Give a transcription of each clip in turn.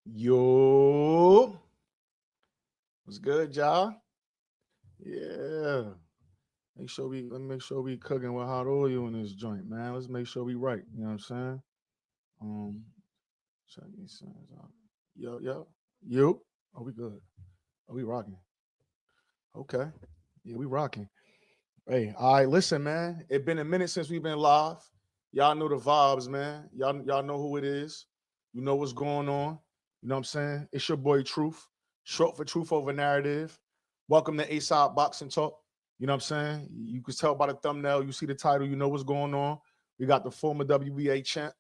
Yo, what's good, y'all? Yeah. Let me make sure we cooking with hot oil in this joint, man. Let's make sure we right. You know what I'm saying? Um, check these things out. Yo. Are we good? Are we rocking? Okay. Yeah, we rocking. Hey, all right, listen, man. It been a minute since we've been live. Y'all know the vibes, man. Y'all know who it is. You know what's going on. You know what I'm saying? It's your boy Truth, short for Truth Over Narrative. Welcome to A-Side Boxing Talk. You know what I'm saying? You can tell by the thumbnail, you see the title, you know what's going on. We got the former WBA champ,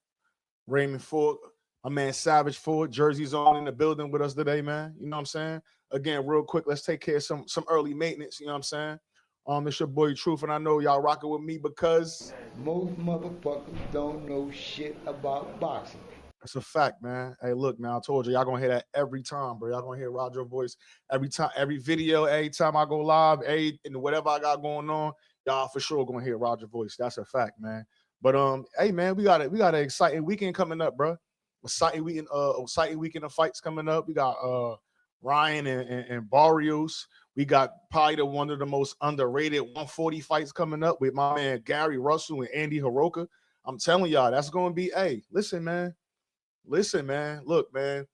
Raymond Ford, my man Savage Ford, Jersey's on in the building with us today, man. You know what I'm saying? Again, real quick, let's take care of some early maintenance. You know what I'm saying? It's your boy Truth, and I know y'all rocking with me because Most motherfuckers don't know shit about boxing. it's a fact, man. Hey, look, man, I told you, y'all gonna hear that every time, bro. Y'all gonna hear Roger voice every time, every video, every time I go live, and whatever I got going on, y'all for sure gonna hear Roger voice. That's a fact, man. But hey, man, we got an exciting weekend coming up, bro. Exciting weekend of fights coming up. We got Ryan and Barrios. We got probably one of the most underrated 140 fights coming up with my man Gary Russell and Andy Hiroka. I'm telling y'all, that's gonna be. Hey, listen, man. Listen, man. Look, man.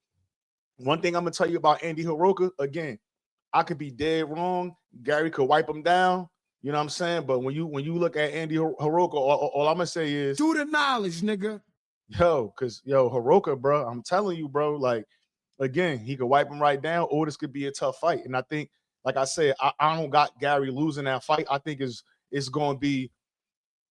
One thing I'm gonna tell you about Andy Hiroka, again, I could be dead wrong. Gary could wipe him down. You know what I'm saying? But when you look at Andy Hiroka, all I'm gonna say is Do the knowledge, nigga. Hiroka, bro. I'm telling you, bro. Like again, he could wipe him right down, or this could be a tough fight. And I think, like I said, I don't got Gary losing that fight. I think it's gonna be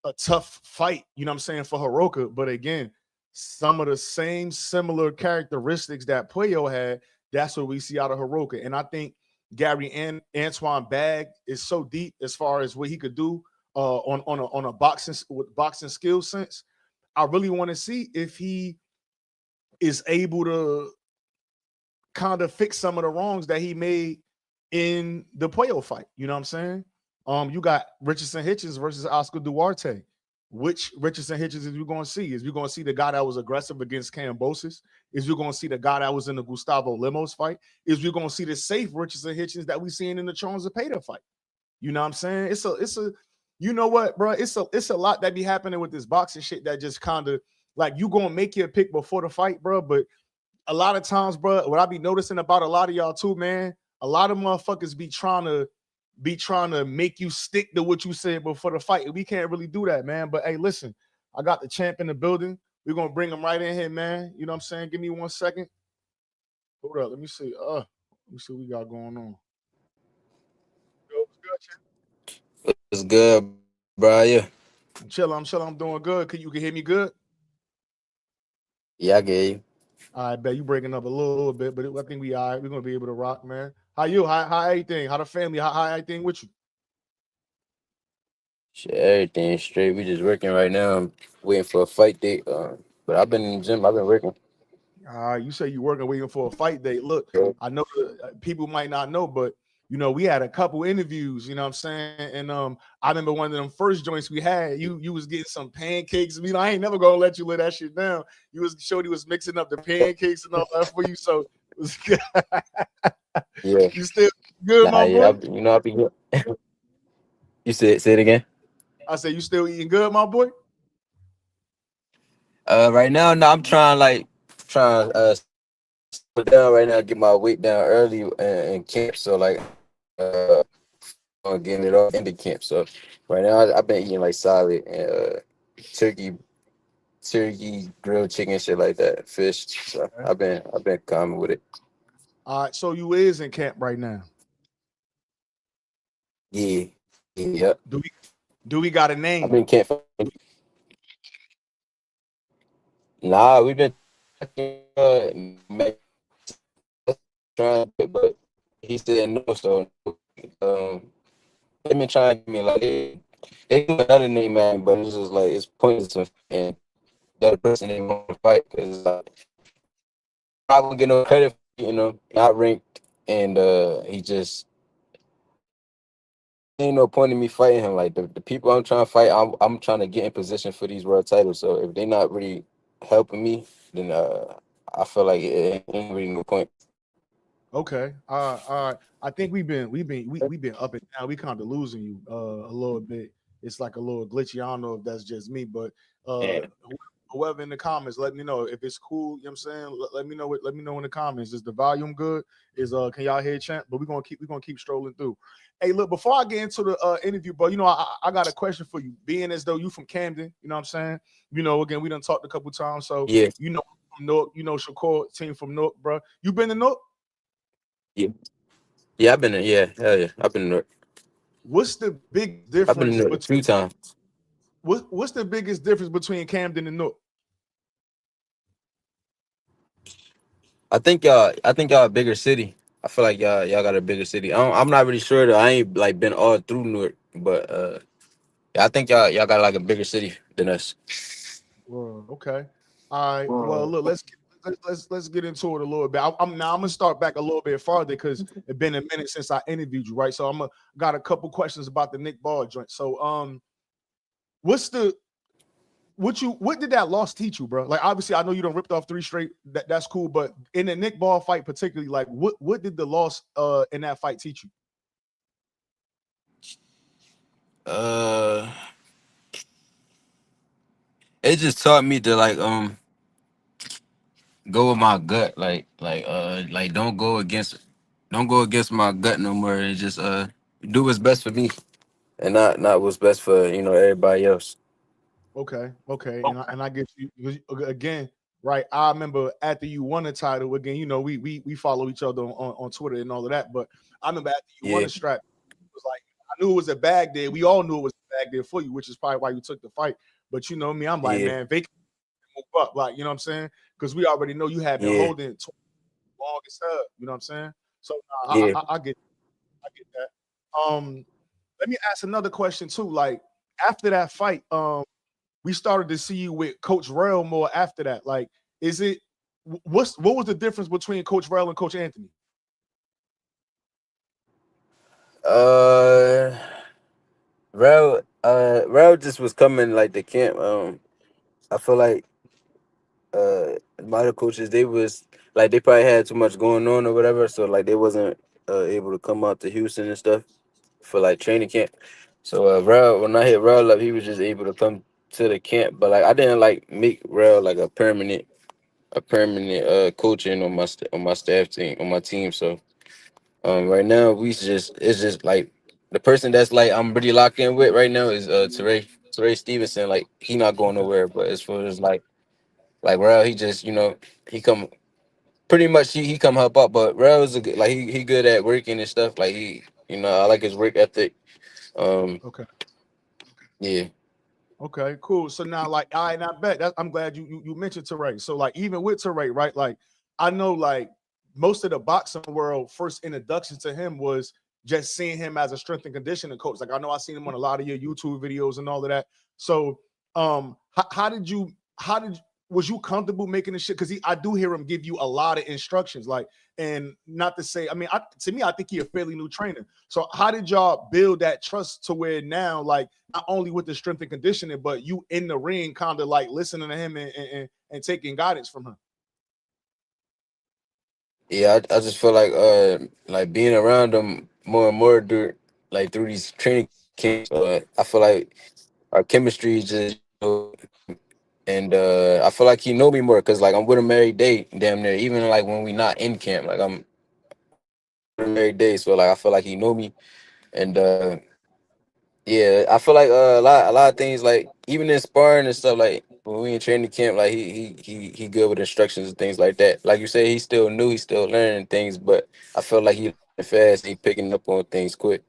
a tough fight, you know what I'm saying, for Hiroka. But again, some of the same similar characteristics that Puyo had, that's what we see out of Hiroka. And I think Gary and Antoine Bag is so deep as far as what he could do on a boxing with boxing skill sense. I really want to see if he is able to kind of fix some of the wrongs that he made in the Puyo fight. You know what I'm saying? You got Richardson Hitchens versus Oscar Duarte. Which Richardson Hitchens is you going to see? Is you going to see the guy that was aggressive against Cambosis? Is you going to see the guy that was in the Gustavo Limos fight? Is you going to see the safe Richardson Hitchens that we seen in the Charles Zepeda fight? You know what I'm saying? It's a you know what, bro? It's a lot that be happening with this boxing shit that just kind of like you gonna make your pick before the fight, bro. But a lot of times, bro, what I be noticing about a lot of y'all too, man, a lot of motherfuckers be trying to make you stick to what you said before the fight. And we can't really do that, man. But hey, listen, I got the champ in the building. We're gonna bring him right in here, man. You know what I'm saying? Give me 1 second. Hold up, let me see. Let me see what we got going on. Yo, what's good, champ? It's good, bro. Yeah. I'm chilling, I'm doing good. You can hear me good? Yeah, I get you. I bet you breaking up a little bit, but I think we all right. We're gonna be able to rock, man. How you? How everything? How the family? How everything with you? Shit, everything straight. We just working right now. I'm waiting for a fight date. But I've been in the gym. I've been working. You say you working waiting for a fight date. Look, Yeah. I know people might not know, but we had a couple interviews, you know what I'm saying? And I remember one of them first joints we had, you was getting some pancakes. I ain't never gonna let you let that shit down. Shorty was mixing up the pancakes and all that for you. So it was good. Yeah. You still good, Nah, my yeah. boy? I be. You say it again. I say you still eating good, my boy? Right now, no, I'm trying slow down right now, get my weight down early in camp. So like, getting it off in the camp. So right now, I've been eating like solid and turkey, grilled chicken, shit like that, fish. So Okay. I've been calm with it. All right, so you is in camp right now. Yeah, yeah. Do we do we got a I've name? been camp. Nah, we've been talking, trying, but he said no. So um, they've been trying to give me like they do another name, man, but it's just like it's pointless. And the other person didn't want to fight because I won't get no credit, not ranked, and he just ain't no point in me fighting him. Like the people I'm trying to fight, I'm trying to get in position for these world titles. So if they're not really helping me, then I feel like it ain't really no point. Okay. All right. I think we've been up and down. We kind of losing you a little bit. It's like a little glitchy. I don't know if that's just me, but uh And whoever in the comments, let me know if it's cool. You know what I'm saying? Let me know let me know in the comments. Is the volume good? Is can y'all hear chant? But we're gonna keep strolling through. Hey, look, before I get into the interview, bro, I got a question for you. Being as though you from Camden, you know what I'm saying? Again, we done talked a couple times, so yeah, from Newark, Shakur team from Newark, bro. You been to Newark? yeah, yeah. I've been there. Yeah, hell yeah. I've been there. What's the big I've been difference there a between few times. what's the biggest difference between Camden and Newark? I think y'all a bigger city. I feel like y'all got a bigger city. I'm not really sure though. I ain't like been all through Newark, but yeah, I think y'all got like a bigger city than us. Well, okay. All right. Well, look, let's get into it a little bit. I'm gonna start back a little bit farther because it's been a minute since I interviewed you, right? So got a couple questions about the Nick Ball joint. So what's the what did that loss teach you, bro? Like obviously I know you done ripped off 3 straight. That's cool, but in the Nick Ball fight particularly, like what did the loss in that fight teach you? Uh, it just taught me to like go with my gut, like don't go against my gut no more. It just do what's best for me and not what's best for everybody else. Okay, and I get you because, again, right? I remember after you won the title again. We follow each other on Twitter and all of that. But I remember after you won Yeah, the strap, it was like I knew it was a bag there. We all knew it was a bag there for you, which is probably why you took the fight. But you know me, I'm like, yeah, man, they can move up, like you know what I'm saying? Because we already know you have been yeah, holding it long as hell. You know what I'm saying? So yeah. I get that. Let me ask another question too. Like after that fight, we started to see you with Coach Rail more after that. Like, is it what was the difference between Coach Rail and Coach Anthony? Uh, Rel just was coming like the camp. I feel like my other coaches they was like they probably had too much going on or whatever, so like they wasn't able to come out to Houston and stuff for like training camp. So Rel, when I hit Rel up, he was just able to come to the camp, but like I didn't like make Rel like a permanent coaching on on my staff team on my team. So right now it's just like the person that's like I'm really locked in with right now is Teray Stevenson. Like he not going Okay, nowhere, but as far as like Rel, he just he come pretty much he come help out, but Rel is a good, like he good at working and stuff. Like he I like his work ethic. Um okay, yeah. okay, cool. So now, like, I bet that I'm glad you mentioned Teray. So, like, even with Teray, right? Like, I know, like, most of the boxing world first introduction to him was just seeing him as a strength and conditioning coach. Like, I know I seen him on a lot of your YouTube videos and all of that. So, how did you was you comfortable making the shit? Because I do hear him give you a lot of instructions, like, and not to say, I mean, to me, I think he a fairly new trainer. So, how did y'all build that trust to where now, like, not only with the strength and conditioning, but you in the ring, kind of like listening to him and taking guidance from him? Yeah, I just feel like being around them more and more through these training camps. I feel like our chemistry is just and I feel like he know me more because like I'm with him every day, damn near. Even like when we not in camp, like I'm with him every day. So like I feel like he know me, and yeah, I feel like a lot of things like even in sparring and stuff like when we in training camp, like he good with instructions and things like that. Like you say, he's still new, he's still learning things, but I feel like he fast, he picking up on things quick.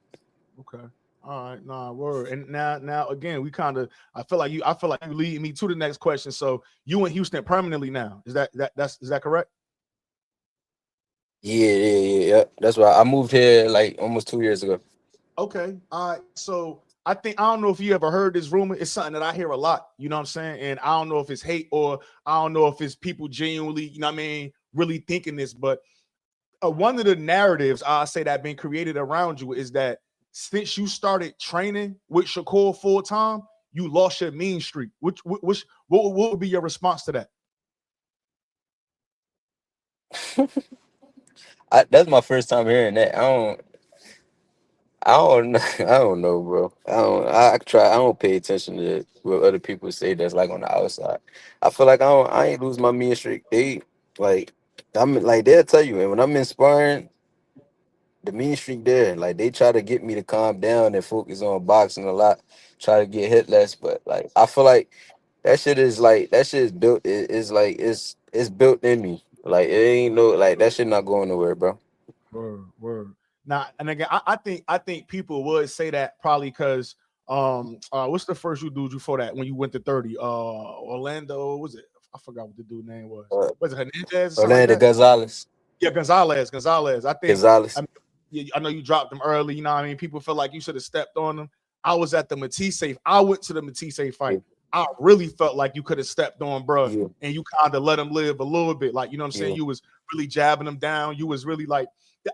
Okay. All right, nah, word. And now again, we kind of I feel like you lead me to the next question. So you in Houston permanently now. Is that correct? Yeah. That's why I moved here like almost 2 years ago. Okay. All right. So I don't know if you ever heard this rumor. It's something that I hear a lot. You know what I'm saying? And I don't know if it's hate or I don't know if it's people genuinely, you know what I mean, really thinking this. But one of the narratives I say that been created around you is that since you started training with Shakur full time, you lost your mean streak. What would be your response to that? That's my first time hearing that. I don't know. I don't know, bro. I try. I don't pay attention to what other people say. That's like on the outside. I feel like I ain't lose my mean streak. They like I'm like they'll tell you, and when I'm in sparring, the mean streak there. Like they try to get me to calm down and focus on boxing a lot, try to get hit less. But like I feel like that shit is built. It's like it's built in me. Like it ain't no like that shit not going nowhere, bro. Word, word. Now, and again, I think people would say that probably because what's the first you dude before that when you went to 30? Orlando, what was it? I forgot what the dude name was. Uh, Was it Hernandez or something like Orlando that? Gonzalez, Yeah, Gonzalez. Gonzalez. I think I, Gonzalez. mean, I know you dropped him early. You know what I mean? People feel like you should have stepped on him. I was at the Matisse. I went to the Matisse Yeah, fight. I really felt like you could have stepped on, bro, yeah, and you kind of let him live a little bit. Like, you know what I'm saying? yeah. You was really jabbing him down. You was really like,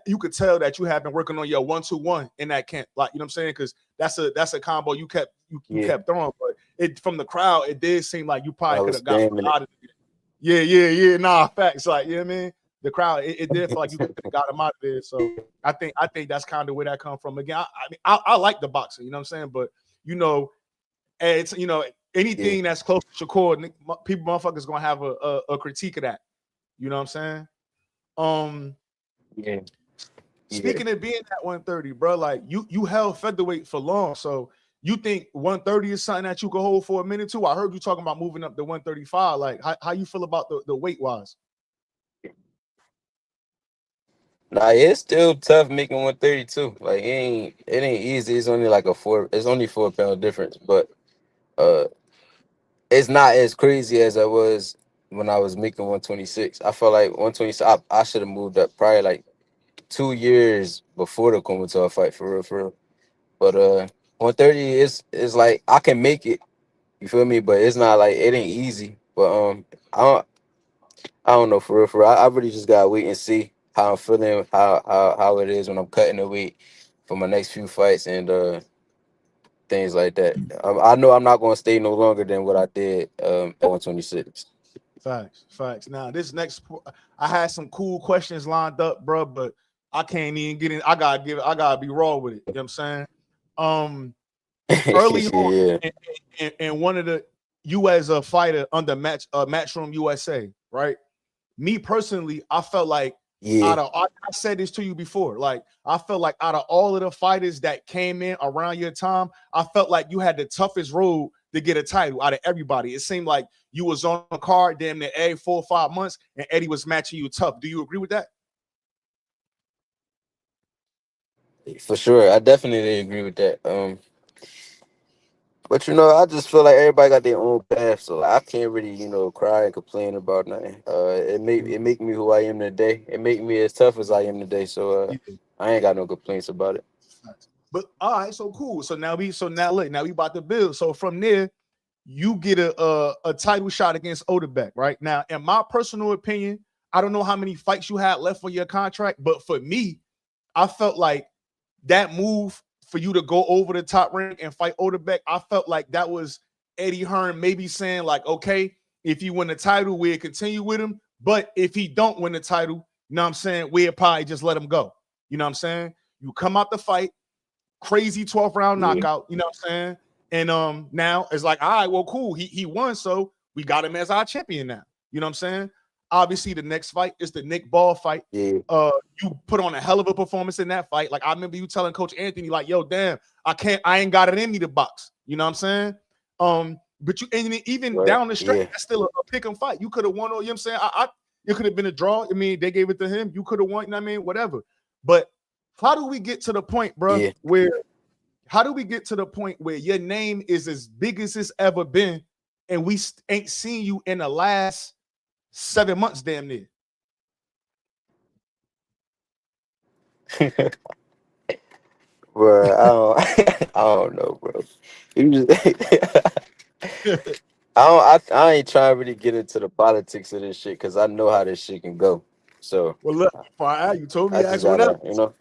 you could tell that you had been working on your 1-2-1 in that camp. Like, you know what I'm saying? Because that's a combo you Yeah. kept throwing. But it from the crowd, it did seem like you I probably could was have got one spamming out of it. Yeah, yeah, yeah. Nah, facts. Like, you know what I mean? The crowd, it did feel like you could it. have got him out of there. So I think that's kind of where that come from. Again, I like the boxing, you know what I'm saying? But you know, it's Yeah, anything that's close to Shakur, people motherfuckers gonna have a critique of that. You know what I'm saying? Um, yeah, yeah. Speaking of being at 130, bro, like you held featherweight for long, so you think 130 is something that you can hold for a minute too? I heard you talking about moving up to 135. Like, how you feel about the weight wise? Nah, it's still tough making 132. Like it ain't easy. It's only like a four. It's only 4 pound difference, but uh, it's not as crazy as I was when I was making 126. I felt like 126. I should have moved up probably like 2 years before the Kumatar fight for real, for real. But 130 is like I can make it. You feel me? But it's not like it ain't easy. But I don't I don't know for real, for real. I really just gotta wait and see how I'm feeling, how it is when I'm cutting the weight for my next few fights and things like that. I know I'm not gonna stay no longer than what I did at 126. Facts, facts. Now, I had some cool questions lined up, bro, but I can't even get in. I gotta be raw with it. You know what I'm saying? Um, Early on Yeah, in one of the you as a fighter under Matchroom USA, right? Me personally, I felt like yeah, I said this to you before, like I felt like out of all of the fighters that came in around your time, I felt like you had the toughest road to get a title out of everybody. It seemed like you was on a card damn near every 4 or 5 months, and Eddie was matching you tough. Do you agree with that? for sure. I definitely agree with that. But I just feel like everybody got their own path, so I can't really, cry and complain about nothing. It make me who I am today. It make me as tough as I am today. So Yeah. I ain't got no complaints about it. But all right, so cool. So now look, now we about to build. So from there, you get a title shot against Odebek, right? Now, in my personal opinion, I don't know how many fights you had left for your contract, but for me, I felt like that move for you to go over the top rank and fight Odebek, I felt like that was Eddie Hearn maybe saying like, okay, if you win the title, we'll continue with him. But if he don't win the title, you know what I'm saying, we'll probably just let him go. You know what I'm saying? You come out the fight, crazy 12th round Yeah, knockout, you know what I'm saying? And now it's like, all right, well, cool. He won, so we got him as our champion now. You know what I'm saying? Obviously, the next fight is the Nick Ball fight. yeah, You put on a hell of a performance in that fight. Like I remember you telling Coach Anthony, like, yo, damn, I ain't got it in me to box. You know what I'm saying? But you and even right, down the stretch, yeah, that's still a pick and fight. You could have won, or you know what I'm saying? It could have been a draw. I mean, they gave it to him. You could have won, you know what I mean? Whatever. But how do we get to the point, bro, yeah. where how do we get to the point where your name is as big as it's ever been, and we ain't seen you in the last 7 months, damn near? Bro, I don't, I don't know, bro. You just, I ain't trying to really get into the politics of this shit because I know how this shit can go. So Well, look, fire, you told me I to just ask whatever. gotta,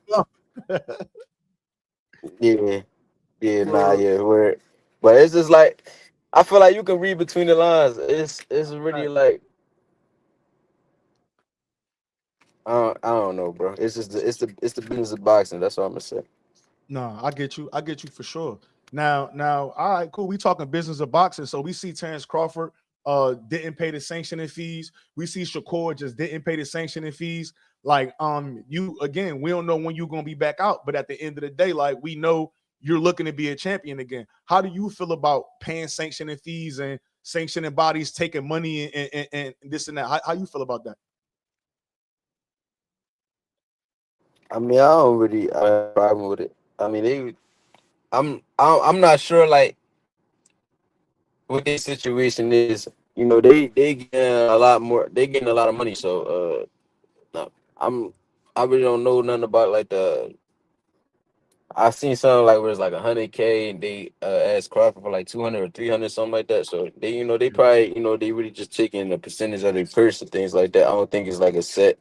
yeah, yeah, nah, Word. yeah, word. But it's just like I feel like you can read between the lines. It's really like I don't know, bro. It's just it's the business of boxing. That's all I'm gonna say. No, I get you. I get you for sure. Now, all right, cool. We talking business of boxing. So we see Terrence Crawford didn't pay the sanctioning fees. We see Shakur just didn't pay the sanctioning fees. Like, you again, we don't know when you're gonna be back out, but at the end of the day, like we know you're looking to be a champion again. How do you feel about paying sanctioning fees and sanctioning bodies taking money and this and that? How you feel about that? I mean, I don't really have a problem with it. I mean, I'm not sure like what their situation is. You know, they getting a lot more. They getting a lot of money. So no, I really don't know nothing about like the. I seen something like where it's like 100K and they asked Crawford for like 200 or 300 something like that. So they they probably they really just taking a percentage of their purse and things like that. I don't think it's like a set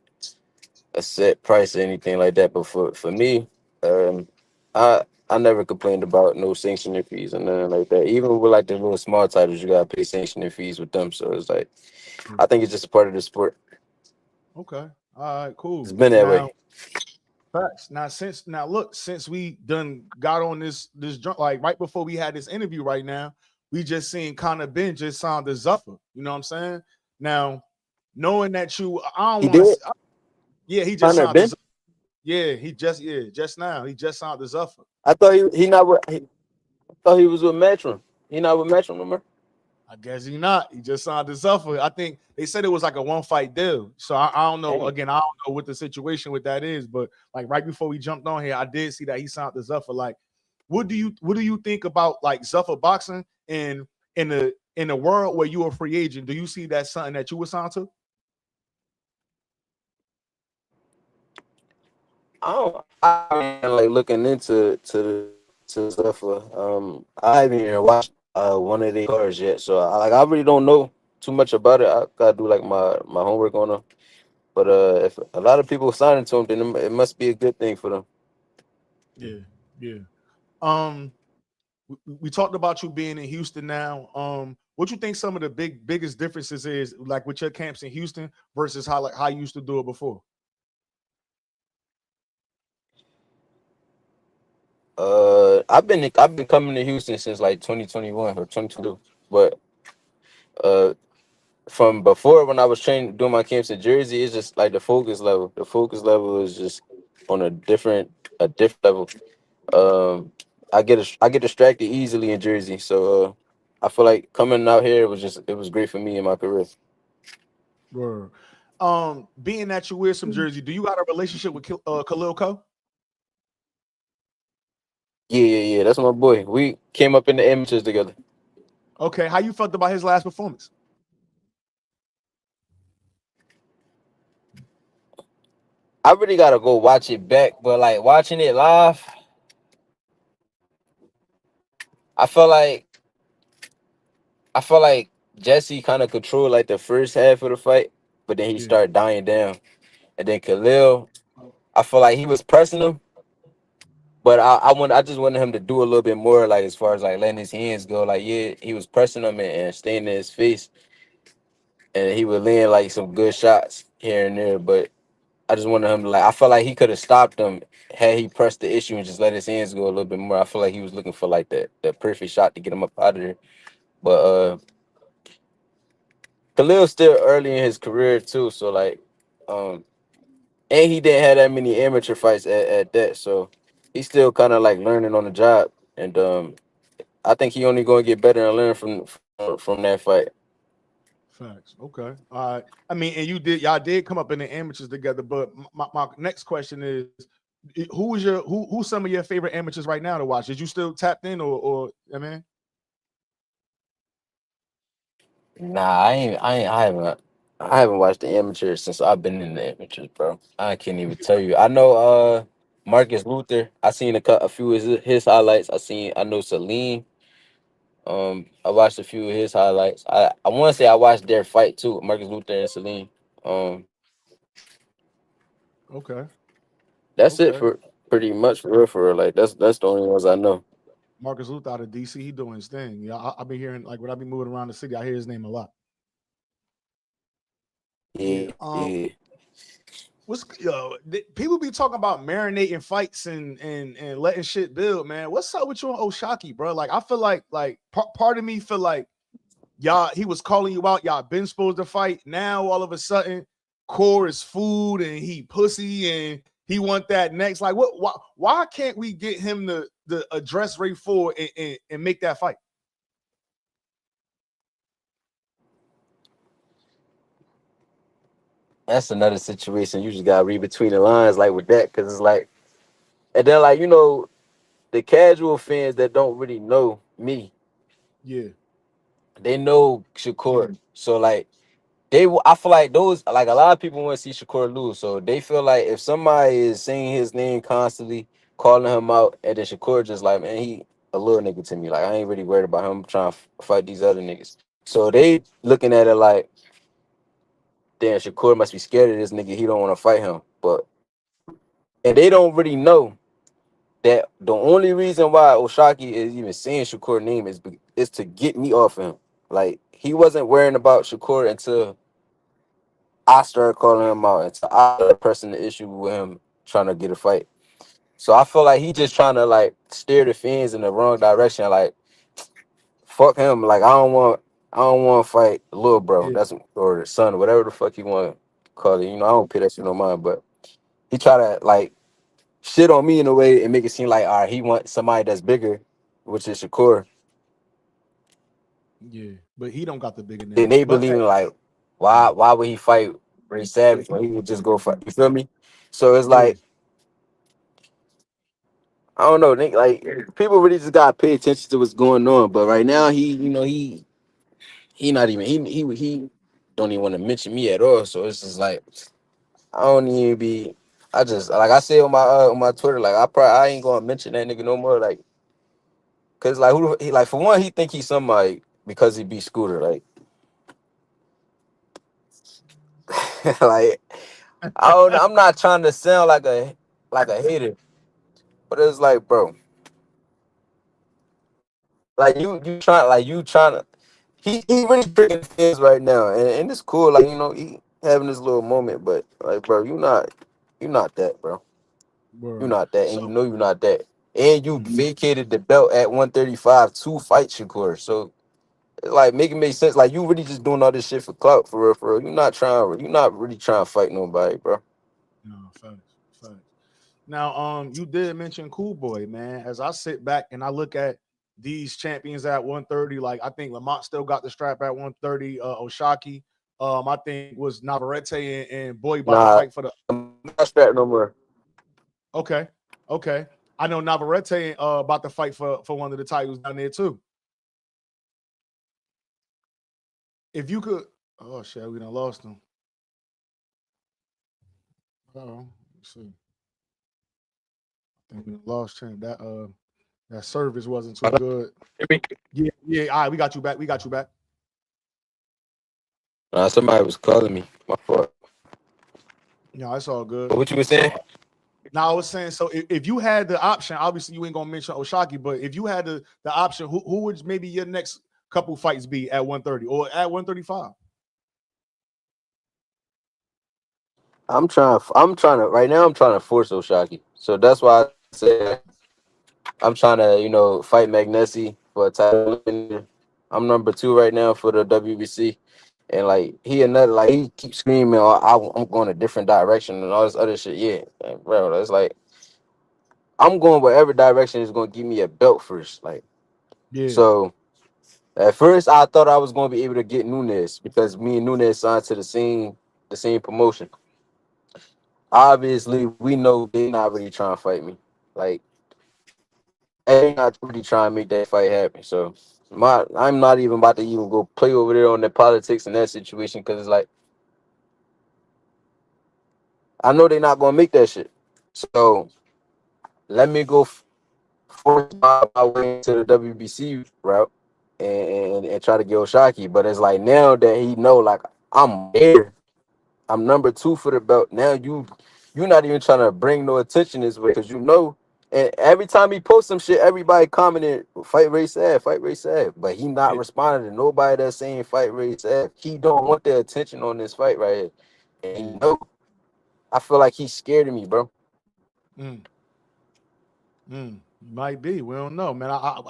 price or anything like that. But for me, um, I never complained about no sanctioning fees and nothing like that. Even with like the little small titles, you gotta pay sanctioning fees with them. So it's like I think it's just a part of the sport. Okay. All right, It's cool. been that Now, way. facts. Now look, since we done got on this like right before we had this interview right now, we just seen Connor Ben just signed the Zuffer. You know what I'm saying? Now, knowing that I don't He want did. to. Yeah, he just Hunter signed the. Ben. Yeah, just now he just signed the Zuffer. I thought he not with. I thought he was with Matchroom. He not with Matchroom no more. I guess he not. He just signed the Zuffer. I think they said it was like a one fight deal. So I don't know. Dang. Again, I don't know what the situation with that is. But like right before we jumped on here, I did see that he signed the Zuffer. Like, what do you think about like Zuffer boxing and in the world where you're a free agent? Do you see that something that you would sign to? I don't. I ain't like looking into to stuff. I haven't even watched one of the cards yet, so I really don't know too much about it. I gotta do like my homework on them. But if a lot of people signing to him, then it must be a good thing for them. Yeah, yeah. Um, we talked about you being in Houston now. What you think some of the biggest differences is like with your camps in Houston versus how you used to do it before? I've been coming to Houston since like 2021 or 2022, but uh, from before when I was training doing my camps in Jersey, it's just like the focus level. The focus level is just on a different level. Um, I get distracted easily in Jersey, so I feel like coming out here it was great for me in my career. Word. Being that you wear some jersey, do you got a relationship with Khalil Ko? Yeah, yeah, yeah. That's my boy. We came up in the amateurs together. Okay, how you felt about his last performance? I really gotta go watch it back, but like watching it live, I felt like I felt like Jesse kind of controlled like the first half of the fight, but then he Yeah. started dying down, and then Khalil, I feel like he was pressing him, but I just wanted him to do a little bit more, like as far as like letting his hands go. Like yeah, he was pressing him and staying in his face, and he would land like some good shots here and there, but I just wanted him to like. I felt like he could have stopped him had he pressed the issue and just let his hands go a little bit more. I feel like he was looking for like that perfect shot to get him up out of there. But Khalil's still early in his career too, so like, um, and he didn't have that many amateur fights at that, so he's still kind of like learning on the job. And I think he only gonna get better and learn from that fight. Facts. Okay. All right. I mean, and y'all did come up in the amateurs together, but my next question is who's some of your favorite amateurs right now to watch? Is you still tapped in or I mean? Nah, I haven't watched the amateurs since I've been in the amateurs, bro. I can't even tell you. I know Marcus Luther. I seen a few of his highlights. I know Salim. I watched a few of his highlights. I want to say I watched their fight too, Marcus Luther and Salim. Um, Okay. that's it Okay. for pretty much for real, for real. Like that's the only ones I know. Marcus Luther out of DC, he doing his thing. Yeah, I've been hearing like when I've been moving around the city, I hear his name a lot. Yeah. Yeah, yeah. What's people be talking about marinating fights and letting shit build, man. What's up with you on Oshaki, bro? Like I feel like part of me feel like y'all he was calling you out. Y'all been supposed to fight. Now all of a sudden, core is food and he pussy and he want that next. Like what? Why can't we get him to address Ray Ford and make that fight? That's another situation. You just gotta read between the lines, like with that, because it's like, and then like the casual fans that don't really know me, Yeah, they know Shakur. So like I feel like those like a lot of people want to see Shakur lose. So they feel like if somebody is saying his name constantly, calling him out, and then Shakur just like, man, he a little nigga to me. Like I ain't really worried about him trying to fight these other niggas. So they looking at it like, damn, Shakur must be scared of this nigga. He don't want to fight him. But and they don't really know that the only reason why Oshaki is even saying Shakur's name is to get me off him. Like he wasn't worrying about Shakur until I started calling him out, until I started pressing the issue with him trying to get a fight. So I feel like he just trying to like steer the fans in the wrong direction. Like fuck him. Like I don't want to fight little bro. yeah, That's or the son, whatever the fuck you want to call it. I don't pay that shit no mind. But he try to like shit on me in a way and make it seem like all right, he wants somebody that's bigger, which is Shakur. yeah. But he don't got the bigger Then name. they But believe in like yeah, why would he fight Ray Savage when he would just go fight? You feel me? So it's yeah, like I don't know, like people really just gotta pay attention to what's going on. But right now he not even he don't even want to mention me at all. So it's just like I don't even be. I just like I said on my Twitter, like I ain't gonna mention that nigga no more. Like, cause like he like for one he think he's somebody because he beat Scooter. Like, like I'm not trying to sound like a hater, but it's like, bro, like you trying to he really tricking the fans right now, and it's cool. Like he having this little moment, but like, bro, you not that, bro. You're word. not that, and So you're not that. And you mhm, vacated the belt at 135 to fight Shakur. So it's like make it make sense. Like you really just doing all this shit for clout, for real, for real. You're not really trying to fight nobody, bro. no, facts, facts. Now, you did mention Cool Boy, man. As I sit back and I look at these champions at 130, like I think Lamont still got the strap at 130. Oshaki, I think was Navarrete and Boy about to Nah, fight for the. I'm not strapped no more. Okay, okay. I know Navarrete about to fight for one of the titles down there too. If you could, oh shit, we done lost him. Oh, let's see. I think we done lost him. That service wasn't too good. Yeah, yeah. All right, we got you back. We got you back. Nah, somebody was calling me. My fault. Yeah, it's all good. But what you were saying? Now I was saying, so if you had the option, obviously you ain't gonna mention Oshaki, but if you had the option, who would maybe your next couple fights be at 130 or at 135? I'm trying to right now. I'm trying to force Oshaki. So that's why I say I'm trying to fight Magnesi for a title. I'm number 2 right now for the WBC. And like he keeps screaming, oh, I'm going a different direction and all this other shit. Yeah, like, bro, it's like I'm going whatever direction is going to give me a belt first. Like Yeah, so, at first I thought I was going to be able to get Nunes because me and Nunes signed to the same promotion. Obviously, we know they're not really trying to fight me. Like they're not really trying to make that fight happen. So I'm not even about to even go play over there on the politics in that situation because it's like I know they're not going to make that shit. So let me go force my way into the WBC route and try to get Oshaki. But it's like now that he know, like I'm there, I'm number 2 for the belt. Now you're not even trying to bring no attention this way because you know. And every time he posts some shit, everybody commented, "Fight Ray Sav, fight Ray Sav." But he not yeah, responding to nobody that's saying "Fight Ray Sav." He don't want the attention on this fight right here, and he know. I feel like he's scared of me, bro. Mm, might be. We don't know, man.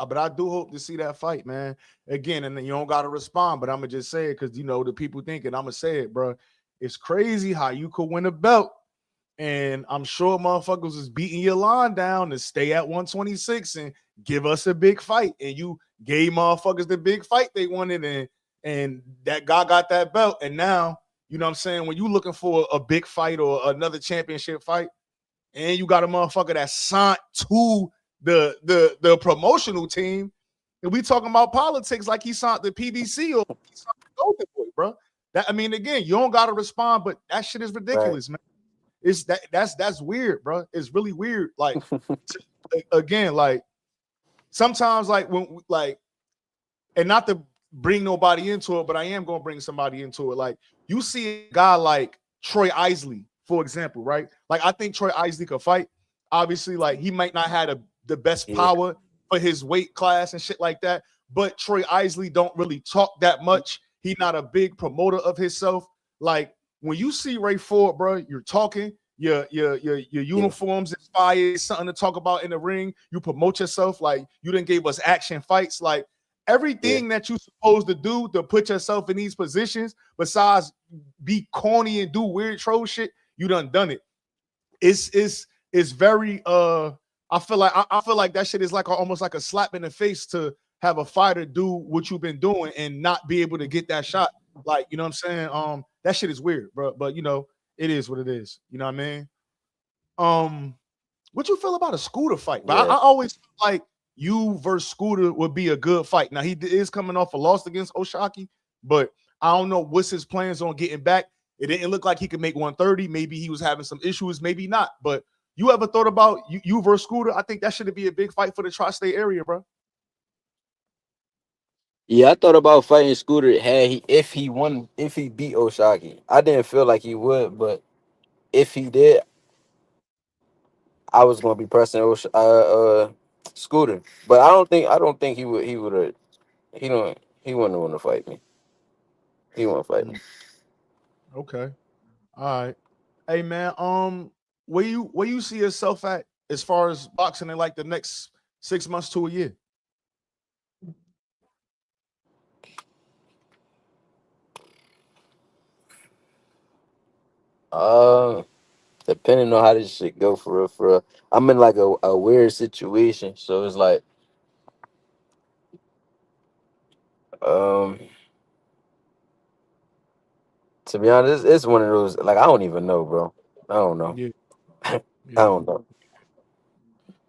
But I do hope to see that fight, man. Again, and then you don't got to respond, but I'm gonna just say it because you know the people thinking. I'm gonna say it, bro. It's crazy how you could win a belt, and I'm sure motherfuckers is beating your line down to stay at 126 and give us a big fight, and you gave motherfuckers the big fight they wanted, and that guy got that belt, and now you know what I'm saying when you looking for a big fight or another championship fight and you got a motherfucker that signed to the promotional team, and we talking about politics like he signed the PBC or he signed the Golden Boy, bro. That I mean, again, you don't gotta respond, but that shit is Right. ridiculous, man. It's that's weird, bro. It's really weird. Like again, like sometimes, like when like, and not to bring nobody into it, but I am gonna bring somebody into it. Like you see a guy like Troy Isley, for example, right? Like I think Troy Isley could fight. Obviously, like he might not have the best Yeah. power for his weight class and shit like that. But Troy Isley don't really talk that much. He's not a big promoter of himself. Like when you see Ray Ford, bro, you're talking. Your Yeah. uniforms inspired something to talk about in the ring. You promote yourself like you didn't give us action fights. Like Yeah. everything that you're supposed to do to put yourself in these positions, besides be corny and do weird troll shit, you done it. It's very I feel like that shit is like almost like a slap in the face to have a fighter do what you've been doing and not be able to get that shot. Like, you know what I'm saying? That shit is weird, bro. But you know, it is what it is. You know what I mean? Um, what you feel about a Scooter fight? But Yeah. I always feel like you versus Scooter would be a good fight. Now he is coming off a loss against Oshaki, but I don't know what's his plans on getting back. It didn't look like he could make 130. Maybe he was having some issues, maybe not. But you ever thought about you versus Scooter? I think that should be a big fight for the tri-state area, bro. Yeah, I thought about fighting Scooter had he if he won if he beat Oshaki. I didn't feel like he would, but if he did, I was gonna be pressing Scooter. But I don't think he would have he wouldn't want to fight me. He won't fight me. Mm, okay. All right. Hey man, where you see yourself at as far as boxing in like the next 6 months to a year? Uh Depending on how this shit go for real, for real. I'm in like a weird situation. So it's like um to be honest, it's one of those like I don't even know, bro. I don't know. Yeah, I yeah. don't know.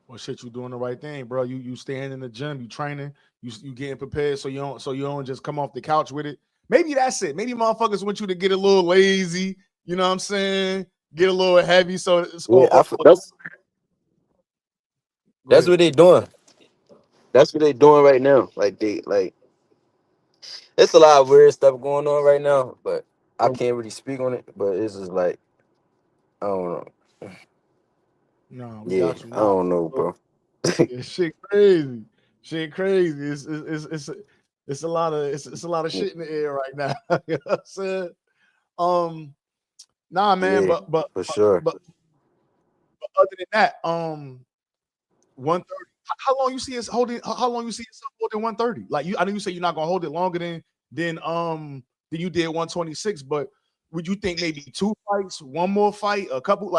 Well, shit, you doing the right thing, bro. You staying in the gym, you training, you getting prepared, so you don't just come off the couch with it. Maybe that's it. Maybe motherfuckers want you to get a little lazy. You know what I'm saying? Get a little heavy. So it's Yeah, go that's ahead. what they doing. That's what they doing right now. Like they like it's a lot of weird stuff going on right now, but I Oh, can't really speak on it. But it's just like I don't know. no, we Yeah, got you. I Nah, don't know, so, bro. yeah, shit crazy. Shit crazy. It's a lot of it's a lot of Yeah, shit in the air right now. You know what I'm saying? Um, nah, man, yeah, for sure. but other than that, 130. How long you see us holding? How long you see yourself holding 130? Like you, I know you say you're not gonna hold it longer than you did 126, but would you think maybe two fights, one more fight, a couple?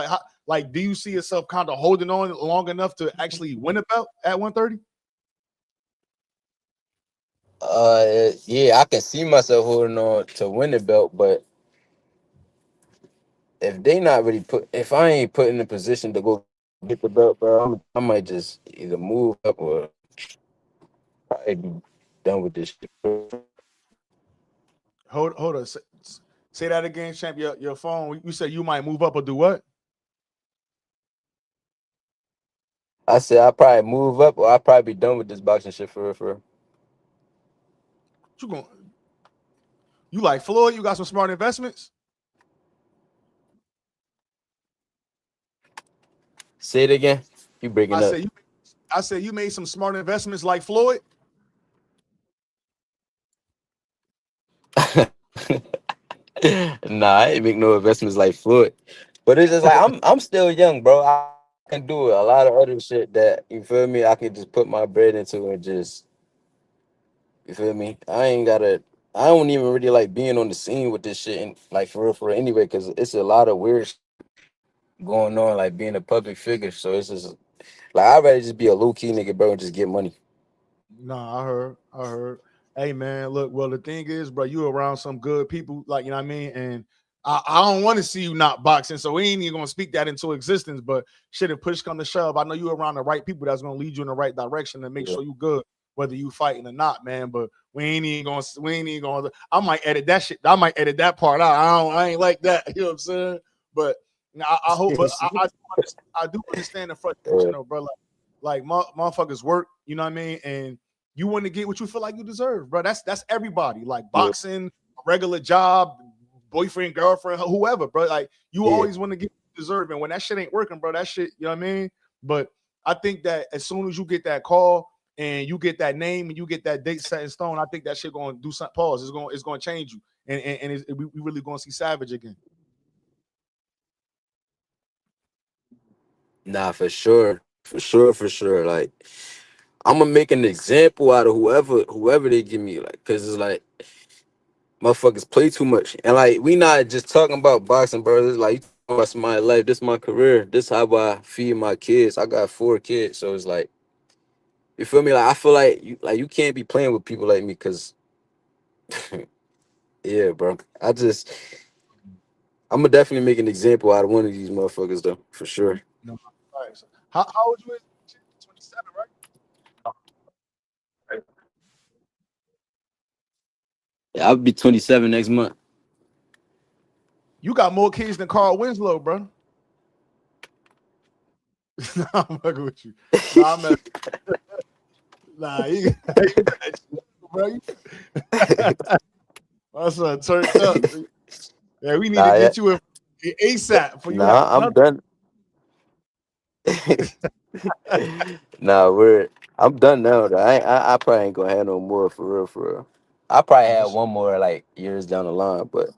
Like do you see yourself kind of holding on long enough to actually win a belt at 130? Yeah, I can see myself holding on to win the belt, but if they not really if I ain't put in a position to go get the belt, bro, I might just either move up or probably be done with this shit. Hold on. Say that again, champ. Your phone. You said you might move up or do what? I said I probably move up or I probably be done with this boxing shit for real, for real. You going? You like Floyd? You got some smart investments? Say it again. You I breaking up? said you. I said you made some smart investments like Floyd. Nah, I ain't make no investments like Floyd. But it's just like I'm still young, bro. I can do a lot of other shit that you feel me. I can just put my bread into and just you feel me. I ain't gotta. I don't even really like being on the scene with this shit, and like for real anyway, because it's a lot of weird shit going on, like being a public figure. So it's just like I'd rather just be a low key nigga, bro, and just get money. Nah, I heard. Hey man, look, well the thing is, bro, you around some good people, like you know what I mean, and I don't want to see you not boxing, so we ain't even gonna speak that into existence. But shit, if push come to shove, I know you around the right people that's gonna lead you in the right direction and make Yeah. sure you good, whether you fighting or not, man. But we ain't even gonna. I might edit that shit. I might edit that part out. I ain't like that. You know what I'm saying? But I hope, but I do understand the frustration, Yeah. though, bro. Like motherfuckers work, you know what I mean, and you want to get what you feel like you deserve, bro. That's everybody. Like Yeah. boxing, a regular job, boyfriend, girlfriend, whoever, bro. Like you Yeah. always want to get what you deserve, and when that shit ain't working, bro, that shit, you know what I mean. But I think that as soon as you get that call and you get that name and you get that date set in stone, I think that shit gonna do something. Pause. It's gonna change you, and we really gonna see Savage again. Nah, for sure, for sure, for sure. Like I'm gonna make an example out of whoever they give me, like, cause it's like motherfuckers play too much, and like we not just talking about boxing, bro. It's like you talking about my life. This my career. This how I feed my kids. I got 4 kids, so it's like you feel me. Like I feel like you can't be playing with people like me, cause yeah, bro. I'm gonna definitely make an example out of one of these motherfuckers though, for sure. No, all right. So how old you is? 27, right? Yeah, I'll be 27 next month. You got more kids than Carl Winslow, bro. Nah, I'm fucking with you. Nah, I'm at, nah, you, you got bro. My son turned up. Yeah, we need to Nah, yeah, get you in ASAP for you have nah, I'm another. done. Nah, I'm done now. Though. I probably ain't gonna have no more for real, for real. I probably Nah, have that's one more like years down the line, but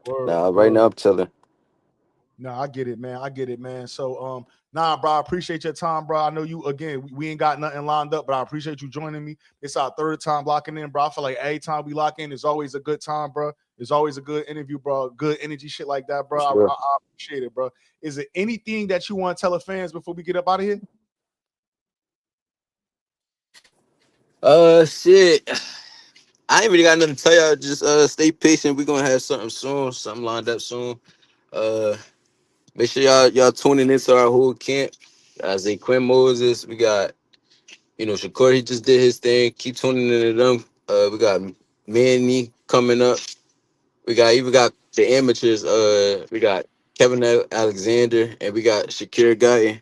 word, nah, right now word. I'm chilling. Nah, I get it, man. I get it, man. So, nah, bro, I appreciate your time, bro. I know you again. We ain't got nothing lined up, but I appreciate you joining me. It's our third time locking in, bro. I feel like every time we lock in, it's always a good time, bro. It's always a good interview, bro. Good energy, shit like that, For bro. sure. I appreciate it, bro. Is there anything that you want to tell the fans before we get up out of here? Shit. I ain't really got nothing to tell y'all. Just stay patient. We gonna have something soon, something lined up soon. Uh, make sure y'all tuning into our whole camp. Zay Quinn Moses, we got Shakur. He just did his thing. Keep tuning into them. We got Manny coming up. We got the amateurs. We got Kevin Alexander and we got Shakir Guy.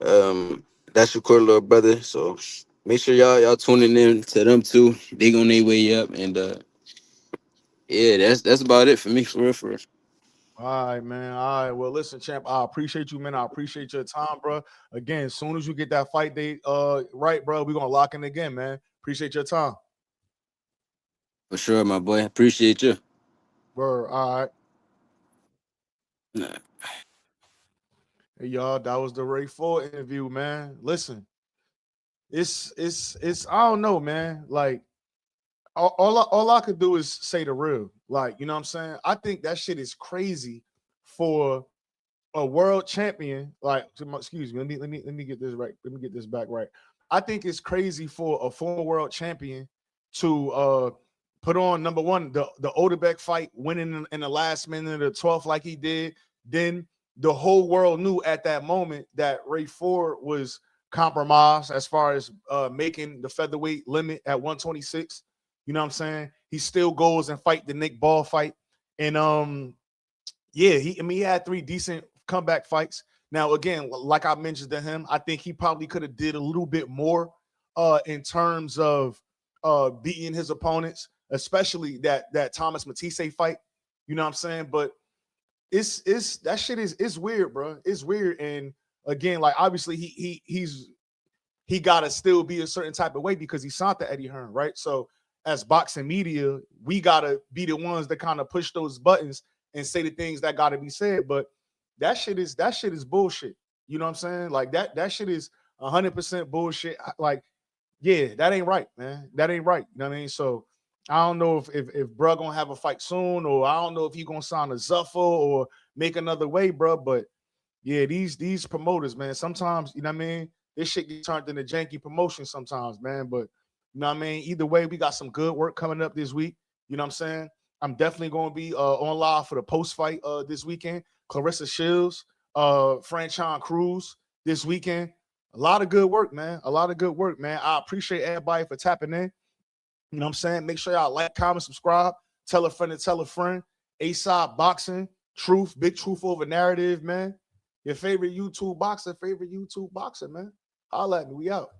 That's Shakur little brother. So make sure y'all tuning in to them too. They on their way up, and yeah, that's about it for me, for real, for real. All right, man. All right. Well, listen, champ. I appreciate you, man. I appreciate your time, bro. Again, as soon as you get that fight date, right, bro, we're gonna lock in again, man. Appreciate your time. For sure, my boy. Appreciate you. Bro, all right. Nah. Hey, y'all, that was the Ray Ford interview, man. Listen, it's I don't know, man. Like all I could do is say the real. Like, you know what I'm saying? I think that shit is crazy for a world champion. Like, excuse me, let me get this right. Let me get this back right. I think it's crazy for a former world champion to put on number one the Odebek fight, winning in the last minute of the 12th like he did. Then the whole world knew at that moment that Ray Ford was compromised as far as making the featherweight limit at 126. You know what I'm saying? He still goes and fight the Nick Ball fight. And yeah, he had 3 decent comeback fights. Now, again, like I mentioned to him, I think he probably could have did a little bit more in terms of beating his opponents, especially that Thomas Matisse fight. You know what I'm saying? But it's that shit is weird, bro. It's weird. And again, like obviously he gotta still be a certain type of way because he signed to Eddie Hearn, right? So as boxing media, we gotta be the ones that kind of push those buttons and say the things that gotta be said. But that shit is bullshit. You know what I'm saying? Like that shit is 100% bullshit. Like, yeah, that ain't right, man. That ain't right. You know what I mean? So I don't know if bruh gonna have a fight soon, or I don't know if he gonna sign a Zuffer or make another way, bruh. But yeah, these promoters, man, sometimes, you know what I mean, this shit gets turned into janky promotion sometimes, man. But you know what I mean? Either way, we got some good work coming up this week. You know what I'm saying? I'm definitely gonna be on live for the post fight this weekend. Clarissa Shields, Franchon Cruz this weekend. A lot of good work, man. A lot of good work, man. I appreciate everybody for tapping in. You know what I'm saying? Make sure y'all like, comment, subscribe, tell a friend to tell a friend. A-Side Boxing, Truth, Big Truth Over Narrative, man. Your favorite YouTube boxer, man. Holla at me. We out.